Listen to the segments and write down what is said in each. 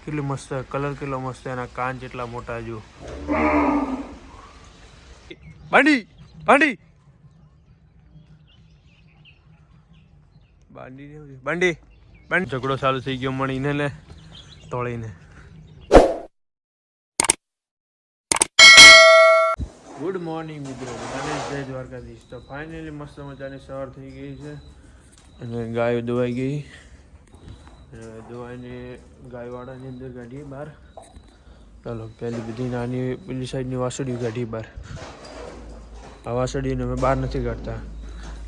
કેટલી મસ્ત કલર, કેટલો મસ્ત, એના કાન જેટલા મોટા. જો બાંડી બાંડી બાંડી બાંડી બાંડી ઝઘડો ચાલુ થઈ ગયો મણીને ને તોળીને. ગુડ મોર્નિંગ મિત્રો, બધાને જય દ્વારકાધીશ. તો ફાઇનલી મસ્ત મજાની સવાર થઈ ગઈ છે અને ગાયો દોવાઈ ગઈ. દોવાઈને ગાયવાડાની અંદર કાઢીએ બહાર. ચાલો પહેલી બધી નાની પેલી સાઈડની વાસળીઓ કાઢીએ બહાર. આ વાસળીઓને અમે બહાર નથી કાઢતા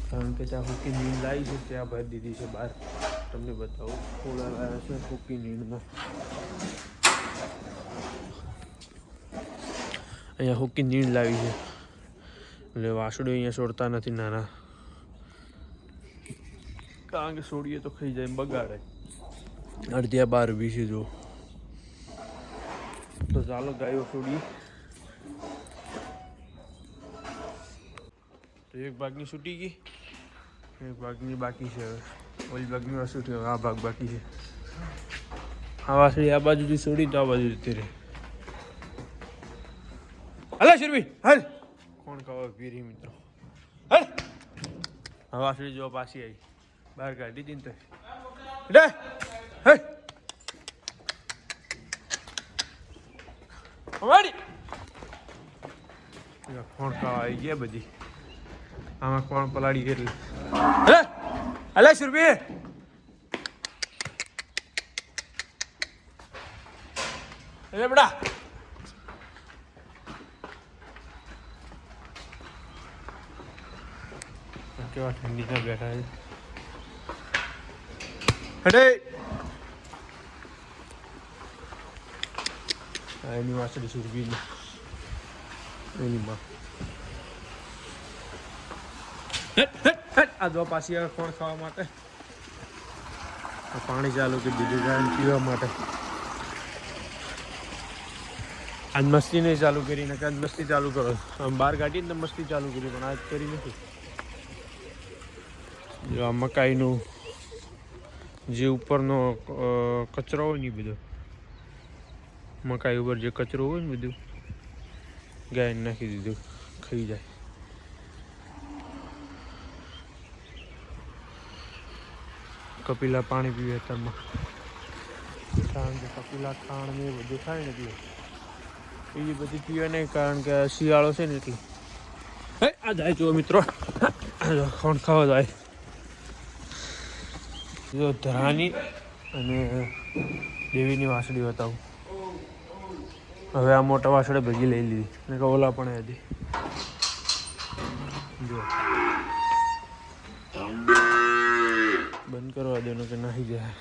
કારણ કે ત્યાં હુકી નીંદ લાવી છે, ત્યાં ભરી દીધી છે બહાર. તમને બતાવું, થોડા લાવ્યા છે હુકી નીંદમાં. અહીંયા હુકી નીંદ લાવી છે એટલે વાસળીઓ અહીંયા છોડતા નથી નાના, કારણ કે છોડીએ તો ખાઈ જાય, બગાડે. અડધી બાર ઊભી છે જો. તો ચાલો ગાયો છોડીએ. તો એક ભાગની છૂટી ગઈ, એક ભાગની બાકી છે. હવે ઓલી ભાગની વાસળી છૂટી, આ ભાગ બાકી છે. આ વાસળી આ બાજુથી છોડી તો આ બાજુ જતી રહે. હાલે શિરવી હાલ, કોણ ખાવા પીરી મિત્રો. હાલ આ વાસળી જો પાછી આવી, બહાર કાઢી દીધી ને તો કોણ ખાવા આવી ગયા બધી. આમાં કોણ પલાળી એટલે અલે સુરભી એટલે બેટા કેવા ઠંડીના બેઠા છે. હડે એની વાસળી સુરભીની એની માં આ દો પાછી આવે કોણ ખાવા માટે. પાણી ચાલુ કરી દીધું ગાયને પીવા માટે. આજ મસ્તી નહીં ચાલુ કરી, ને આજ મસ્તી ચાલુ કરો. આમ બહાર કાઢીને મસ્તી ચાલુ કરી, પણ આજ કરી નથી. જો આ મકાઈનું જે ઉપરનો કચરો હોય ને, બધો મકાઈ ઉપર જે કચરો હોય ને બધું ગાયને નાખી દીધું, ખાઈ જાય. કપિલા પાણી પીવે તરમાં, કારણ કે કપિલા ખાણ ને બધું ખાય ને પીવે. બીજી બધી પીવે નહીં કારણ કે શિયાળો છે ને એટલે. આ જાય જો મિત્રો, કોણ ખાવા જાય જો. ધરાની અને દેવીની વાસળી બતાવું. હવે આ મોટા વાસળે ભેગી લઈ લીધી ને કે ઓલા પણ હતી જો. બંધ કરવા દો કે નાહી જાય.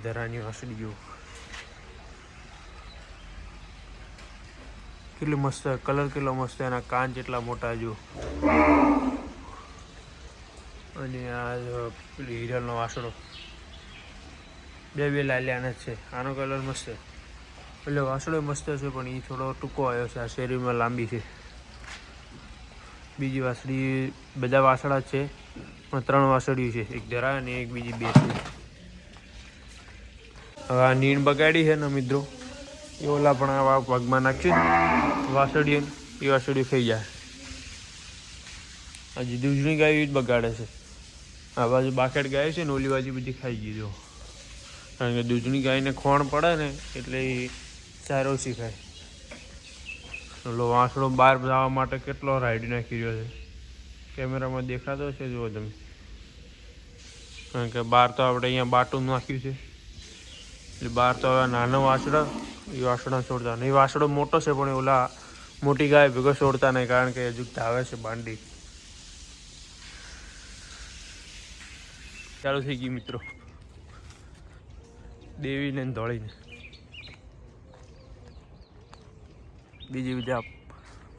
ધરાની વાસળીઓ કેટલી મસ્ત, કલર કેટલો મસ્ત, એના કાન જેટલા મોટા. જો અને આ પેલી હિરલનો વાસળો બે લાલ્યાના જ છે. આનો કલર મસ્ત છે, એટલે વાસળો મસ્ત છે, પણ એ થોડો ટૂંકો આવ્યો છે. આ શેરીમાં લાંબી છે. બીજી વાસળી બધા વાસળા જ છે, પણ 3 વાસળીઓ છે, એક ધરા અને એક બીજી 2 છે. હવે આ નીણ બગાડી છે ને મિત્રો, એ ઓલા પણ આવા પગમાં નાખ્યું વાસળીઓ, એ વાસળીઓ ખાઈ જાય. હજી દૂધની ગાય જ બગાડે છે. આ બાજુ બાકેટ ગાય છે ને, ઓલી બાજુ બધી ખાઈ ગઈ જો. કારણ કે દૂધની ગાયને ખોણ પડે ને એટલે એ ચાર ઓછી ખાય. ઓલો વાસળો બહાર જવા માટે કેટલો રાઈડ નાખી રહ્યો છે, કેમેરામાં દેખાતો છે જુઓ તમે. કારણ કે બહાર તો આપણે અહીંયા બાટું નાખ્યું છે એટલે બહાર તો હવે નાનો વાસળો એ વાસળો છોડતા નહીં. વાસળો મોટો છે પણ ઓલા મોટી ગાય ભેગો છોડતા નહીં, કારણ કે હજુ ધાવે છે બાંડી. ચાલુ થઈ ગઈ મિત્રો દેવીને ધોળીને. બીજી બધા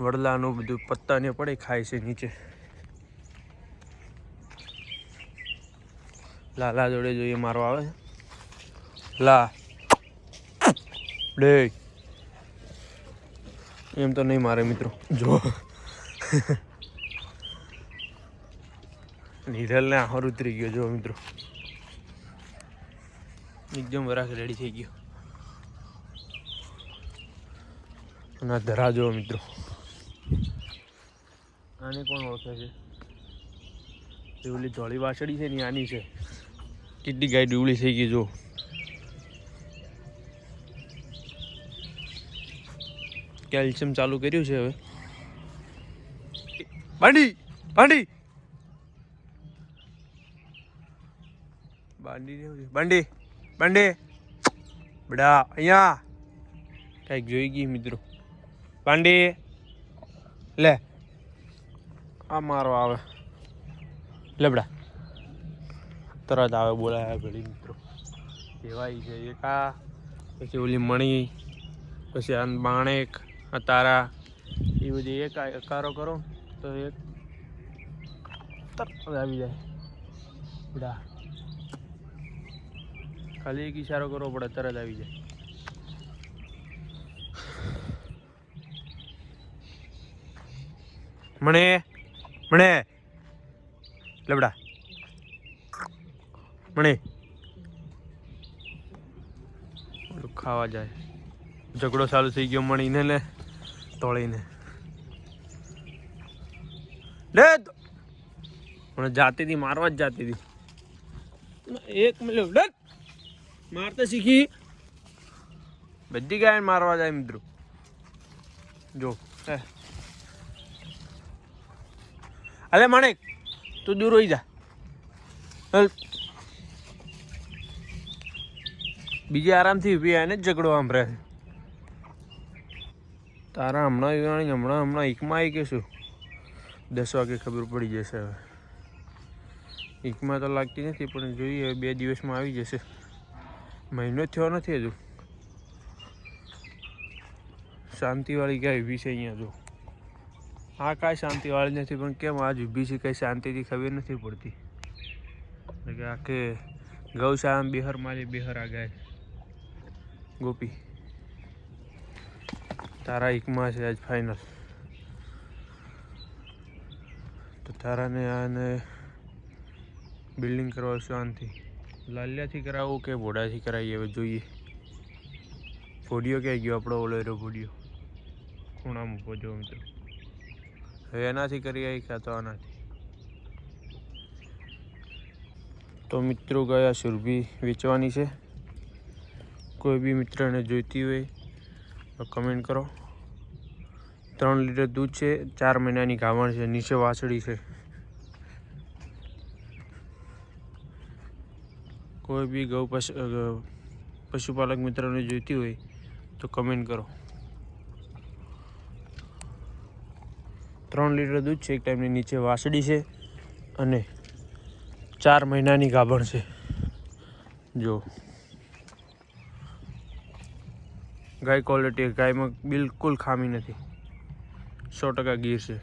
વડલાનું બધું પત્તાને પડે ખાય છે નીચે. લાલા જોડે જોઈએ મારવા આવે લા ડે એમ તો નહીં મારે મિત્રો. જો હિરલને આહોર ઉતરી ગયો જો મિત્રો. એકદમ વરાખ રેડી થઈ ગયો. અને આ ધરા જુઓ મિત્રો, આને કોણ ઓળખે છે? એ ઓલી ધોળી વાછડી છે ને આની છે. કેટલી ગાય ડુબળી થઈ ગઈ જો. કેલ્શિયમ ચાલુ કર્યું છે હવે. બાંડી બાંડી બાંડી બાંડી બાંડી બડા અહીંયા કંઈક જોઈ ગઈ મિત્રો. બાંડી લે આ મારો આવે લેબડા તરત આવે બોલાયા ઘડી મિત્રો. કહેવાય છે એક આ, પછી ઓલી મણી, પછી આ બાણેક, આ તારા, એ બધી એક અકારો કરો તો એક તરત આવી જાય. બડા ખાલી એક ઈશારો કરવો પડે તરત આવી જાય. મણે મણે લેબડા મણે ખાવા જાય. ઝઘડો ચાલુ થઈ ગયો મણીને લે તોળીને લે. મને જાતી હતી મારવા જ જાતી હતી. એક મિનિટ લે મારતા શીખી. બધી ગાય મારવા જાય મિત્રો જો. અરે માણેક તું દૂર હોઈ જા. બીજી આરામથી ઊભી આવીને જ ઝઘડો સાંભળે છે. તારા હમણાં એકમાં આવી કે શું? 10 વાગે ખબર પડી જશે. હવે એકમાં તો લાગતી નથી પણ જોઈએ 2 દિવસમાં આવી જશે. મહિનો થયો નથી હજુ. શાંતિવાળી ગાય ઊભી છે અહીંયા જો. હા કાંઈ શાંતિવાળી નથી પણ કેમ આજ ઊભી છે કંઈ શાંતિથી ખબર નથી પડતી. એટલે કે આખે ગૌશાળામાં બિહાર મારી બિહાર આ ગાય ગોપી. તારા એકમાં છે આજ ફાઇનલ. તો તારાને આને બિલ્ડિંગ કરવા શાંતિ લાલિયાથી કરાવવું કે ભોડાથી કરાવીએ હવે જોઈએ. ભોડિયો ક્યાં ગયો આપણો ઓલો એરો ભોડિયો? ખૂણામાં ઊભો જો મિત્રો. હવે એનાથી કરી આવી કાં તો આનાથી. તો મિત્રો ગયા સુરભી વેચવાની છે. કોઈ બી મિત્રને જોઈતી હોય તો કમેન્ટ કરો. 3 લીટર દૂધ છે, 4 મહિનાની ગાભણ છે, નીચે વાછડી છે. કોઈ બી પશુપાલક મિત્રોને જોઈતી હોય તો કમેન્ટ કરો. 3 લીટર દૂધ છે, એક ટાઈમની નીચે વાછડી છે અને 4 મહિનાની ગાભણ છે જો. ગાય ક્વોલિટી, ગાયમાં બિલકુલ ખામી નથી, 100% ગીર છે.